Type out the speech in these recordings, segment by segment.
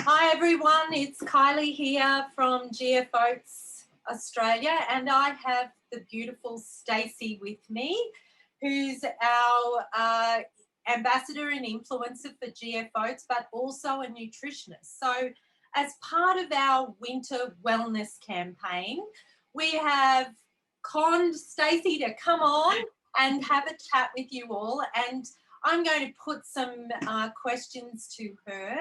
Hi everyone, it's Kylie here from GF Oats Australia, and I have the beautiful Stacey with me, who's our ambassador and influencer for GF Oats, but also a nutritionist. So as part of our winter wellness campaign, we have conned Stacey to come on and have a chat with you all, and I'm going to put some questions to her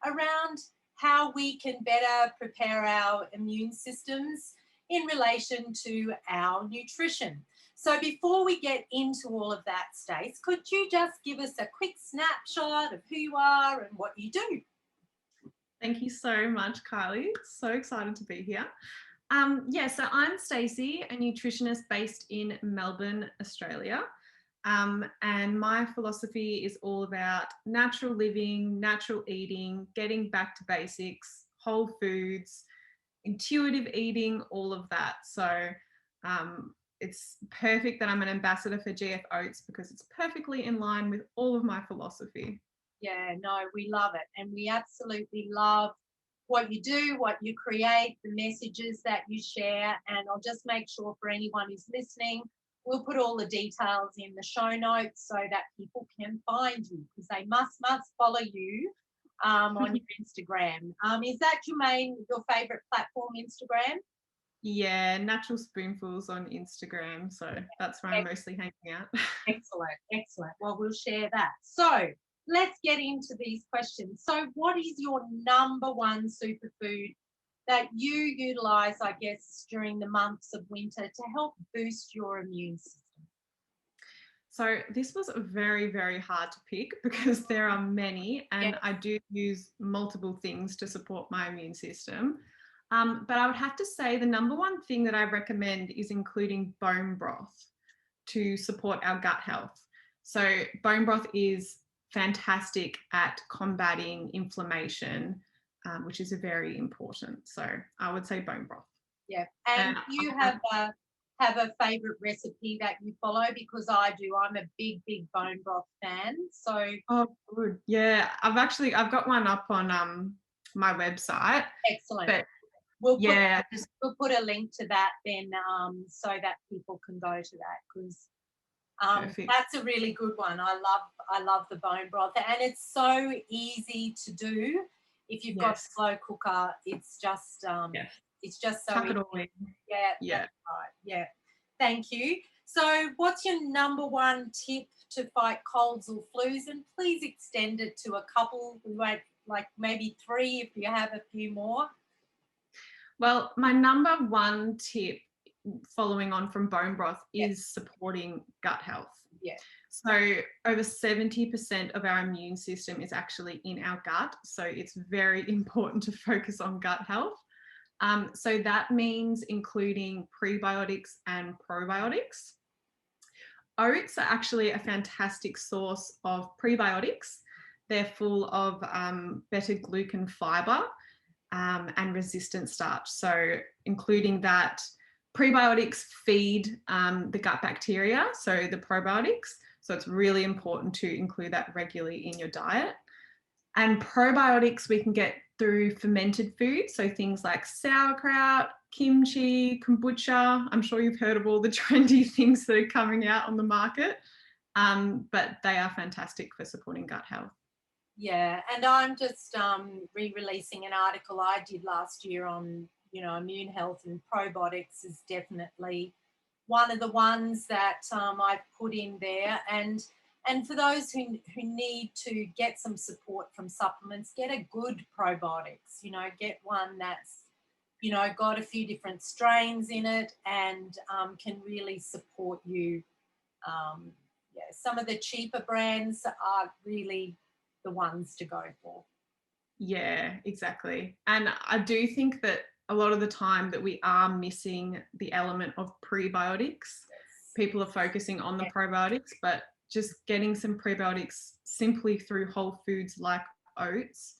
around how we can better prepare our immune systems in relation to our nutrition. So before we get into all of that, Stace, could you just give us a quick snapshot of who you are and what you do? Thank you so much, Kylie. So excited to be here. So I'm Stacey, a nutritionist based in Melbourne, Australia. And my philosophy is all about natural living, natural eating, getting back to basics, whole foods, intuitive eating, all of that. So it's perfect that I'm an ambassador for GF Oats because it's perfectly in line with all of my philosophy. Yeah, no, we love it. And we absolutely love what you do, what you create, the messages that you share. And I'll just make sure for anyone who's listening, we'll put all the details in the show notes so that people can find you, because they must follow you on your Instagram. Is that your favorite platform, Instagram? Yeah, natural spoonfuls on Instagram. So that's where I'm mostly hanging out. Excellent, excellent. Well, we'll share that. So let's get into these questions. So what is your number one superfood that you utilize, I guess, during the months of winter to help boost your immune system? So this was very, very hard to pick because there are many, and I do use multiple things to support my immune system. But I would have to say the number one thing that I recommend is including bone broth to support our gut health. So bone broth is fantastic at combating inflammation, which is very important. So I would say bone broth. Yeah. And do you have a favorite recipe that you follow? Because I do. I'm a big bone broth fan. So good. Yeah. I've got one up on my website. Excellent. But we'll put a link to that then, so that people can go to that, because that's a really good one. I love the bone broth, and it's so easy to do. If you've got a slow cooker, it's just it's just so Chuck it all in. Yeah. That's right. Yeah. Thank you. So what's your number one tip to fight colds or flus? And please extend it to a couple. We won't, like, maybe 3 if you have a few more. Well, my number one tip following on from bone broth is supporting gut health. Yeah. So over 70% of our immune system is actually in our gut. So it's very important to focus on gut health. So that means including prebiotics and probiotics. Oats are actually a fantastic source of prebiotics. They're full of beta-glucan fiber and resistant starch. So including that, prebiotics feed the gut bacteria, so the probiotics. So it's really important to include that regularly in your diet. And probiotics we can get through fermented foods, so things like sauerkraut, kimchi, kombucha. I'm sure you've heard of all the trendy things that are coming out on the market, but they are fantastic for supporting gut health. Yeah, and I'm just re-releasing an article I did last year on, immune health, and probiotics is definitely one of the ones that I've put in there. And for those who need to get some support from supplements, get a good probiotics, get one that's, got a few different strains in it and can really support you. Some of the cheaper brands are really the ones to go for. Yeah, exactly. And I do think that a lot of the time that we are missing the element of prebiotics. People are focusing on the probiotics, but just getting some prebiotics simply through whole foods like oats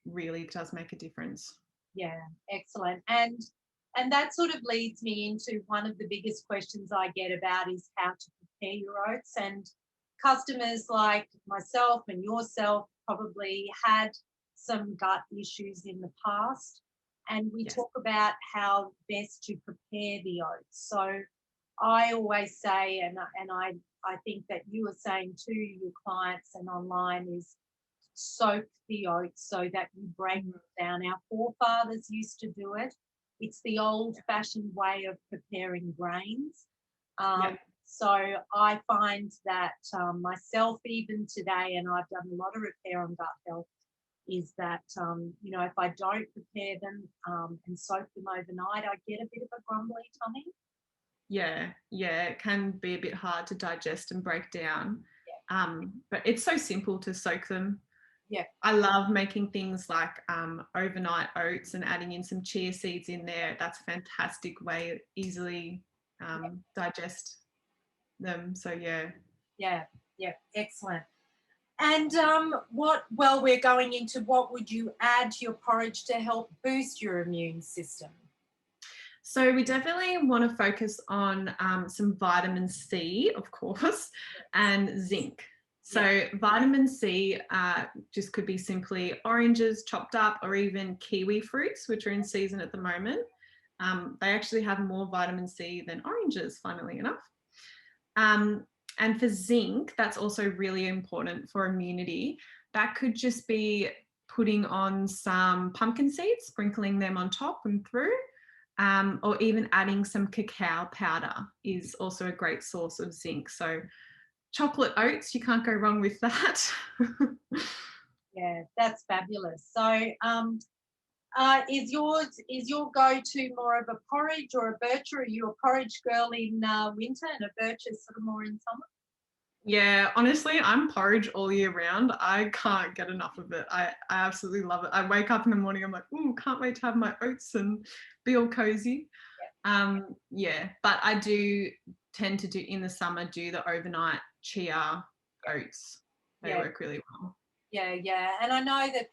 really does make a difference. Yeah, excellent. And that sort of leads me into one of the biggest questions I get about is how to prepare your oats. And customers like myself and yourself probably had some gut issues in the past, and we Yes. talk about how best to prepare the oats. So I always say, and I think that you are saying to your clients and online, is soak the oats so that you break them down. Our forefathers used to do it. It's the old-fashioned way of preparing grains. Yeah. So I find that myself, even today, and I've done a lot of repair on gut health, is that, if I don't prepare them and soak them overnight, I get a bit of a grumbly tummy. Yeah, it can be a bit hard to digest and break down. But it's so simple to soak them. Yeah. I love making things like overnight oats and adding in some chia seeds in there. That's a fantastic way to easily digest them. So Yeah, excellent. And we're going into what would you add to your porridge to help boost your immune system? So we definitely want to focus on some vitamin C, of course, and zinc. So vitamin C just could be simply oranges chopped up, or even kiwi fruits, which are in season at the moment. They actually have more vitamin C than oranges, funnily enough. And for zinc, that's also really important for immunity. That could just be putting on some pumpkin seeds, sprinkling them on top and through. Or even adding some cacao powder is also a great source of zinc. So chocolate oats, you can't go wrong with that. Yeah, that's fabulous. So is your go-to more of a porridge or a bircher? Are you a porridge girl in winter and a bircher sort of more in summer? Yeah, honestly, I'm porridge all year round. I can't get enough of it. I absolutely love it. I wake up in the morning, I'm like, ooh, can't wait to have my oats and be all cozy. But I do tend to do in the summer, do the overnight chia oats. They work really well. Yeah. And I know that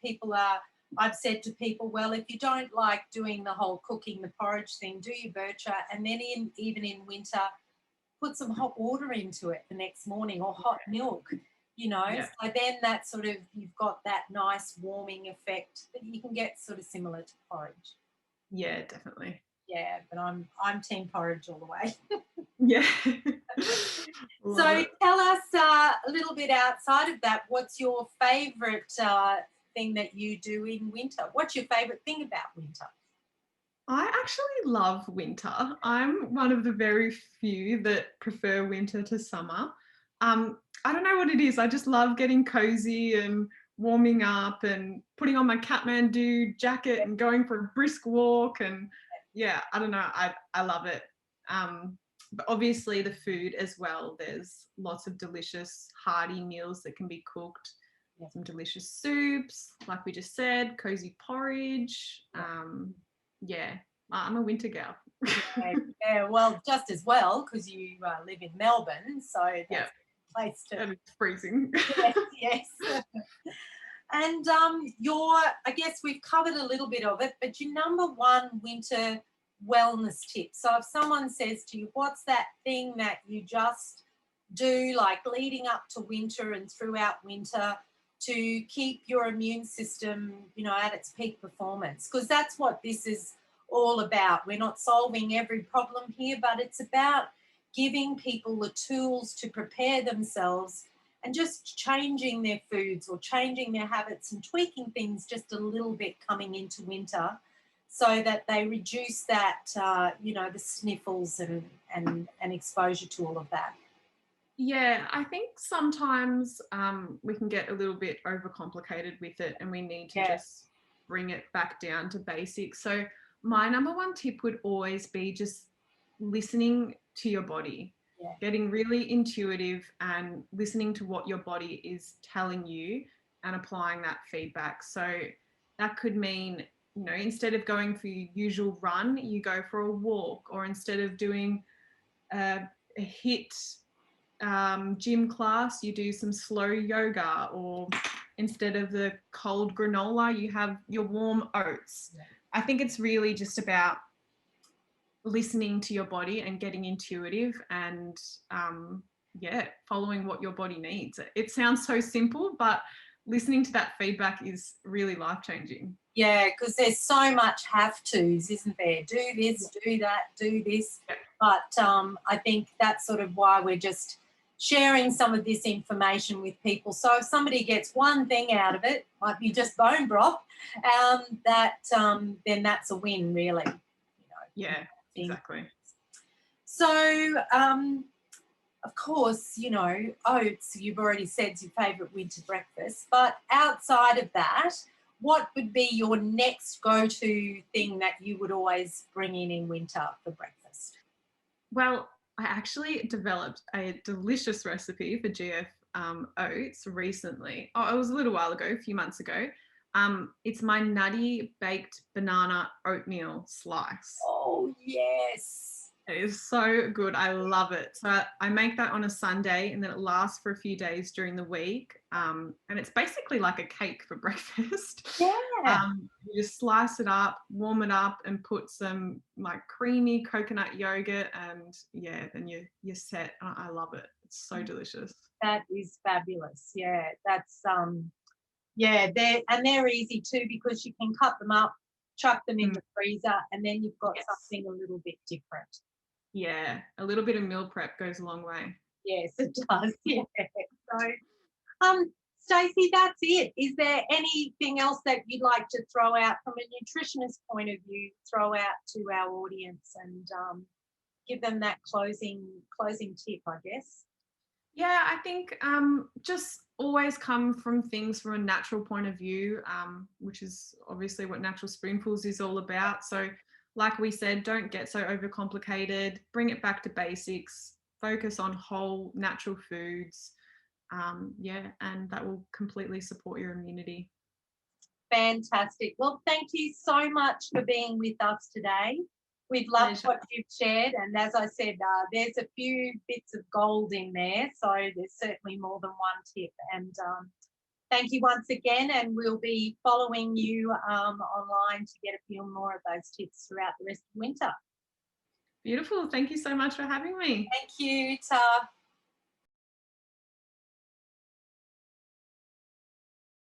I've said to people, well, if you don't like doing the whole cooking, the porridge thing, do your bircher, and then even in winter, put some hot water into it the next morning, or hot milk, So then that sort of, you've got that nice warming effect that you can get sort of similar to porridge. Yeah, definitely. Yeah, but I'm team porridge all the way. Yeah. So tell us a little bit outside of that. What's your favourite thing that you do in winter? What's your favourite thing about winter? I actually love winter. I'm one of the very few that prefer winter to summer. I don't know what it is. I just love getting cozy and warming up and putting on my Kathmandu jacket and going for a brisk walk. And I don't know. I love it. But obviously the food as well. There's lots of delicious hearty meals that can be cooked. Some delicious soups, like we just said, cozy porridge. I'm a winter girl. Yeah, well, just as well, because you live in Melbourne, so that's a place to. And it's freezing. Yes. And I guess we've covered a little bit of it, but your number one winter wellness tip. So if someone says to you, what's that thing that you just do, like leading up to winter and throughout winter, to keep your immune system, at its peak performance? Because that's what this is all about. We're not solving every problem here, but it's about giving people the tools to prepare themselves and just changing their foods or changing their habits and tweaking things just a little bit coming into winter, so that they reduce that, the sniffles and exposure to all of that. Yeah, I think sometimes we can get a little bit overcomplicated with it, and we need to just bring it back down to basics. So my number one tip would always be just listening to your body, getting really intuitive and listening to what your body is telling you and applying that feedback. So that could mean, instead of going for your usual run, you go for a walk, or instead of doing a HIIT gym class, you do some slow yoga, or instead of the cold granola, you have your warm oats. I think it's really just about listening to your body and getting intuitive and following what your body needs. It sounds so simple, but listening to that feedback is really life-changing. Yeah, because there's so much have-tos, isn't there? Do this, do that, do this. Yeah. But I think that's sort of why we're just sharing some of this information with people. So if somebody gets one thing out of it, might be just bone broth, then that's a win, really. Yeah, exactly. So, of course, oats, you've already said, is your favourite winter breakfast. But outside of that, what would be your next go-to thing that you would always bring in winter for breakfast? Well, I actually developed a delicious recipe for GF oats recently. Oh, it was a little while ago, a few months ago. It's my nutty baked banana oatmeal slice. Oh, yes. It is so good. I love it. So I make that on a Sunday and then it lasts for a few days during the week. And it's basically like a cake for breakfast. Yeah. You just slice it up, warm it up, and put some like creamy coconut yogurt, and yeah, then you're set. I love it. It's so delicious. That is fabulous. Yeah, that's they're easy too because you can cut them up, chuck them in the freezer, and then you've got something a little bit different. Yeah, a little bit of meal prep goes a long way. Yes, it does. Yeah. So, Stacey, that's it. Is there anything else that you'd like to throw out from a nutritionist point of view, throw out to our audience and give them that closing tip, I guess? Yeah, I think just always come from things from a natural point of view, which is obviously what Natural Spoonfuls is all about. So like we said, don't get so overcomplicated, bring it back to basics, focus on whole natural foods. And that will completely support your immunity. Fantastic. Well, thank you so much for being with us today. We've loved what you've shared, and as I said, there's a few bits of gold in there, so there's certainly more than one tip. And thank you once again, and we'll be following you online to get a few more of those tips throughout the rest of winter. Beautiful. Thank you so much for having me. Thank you, Ta.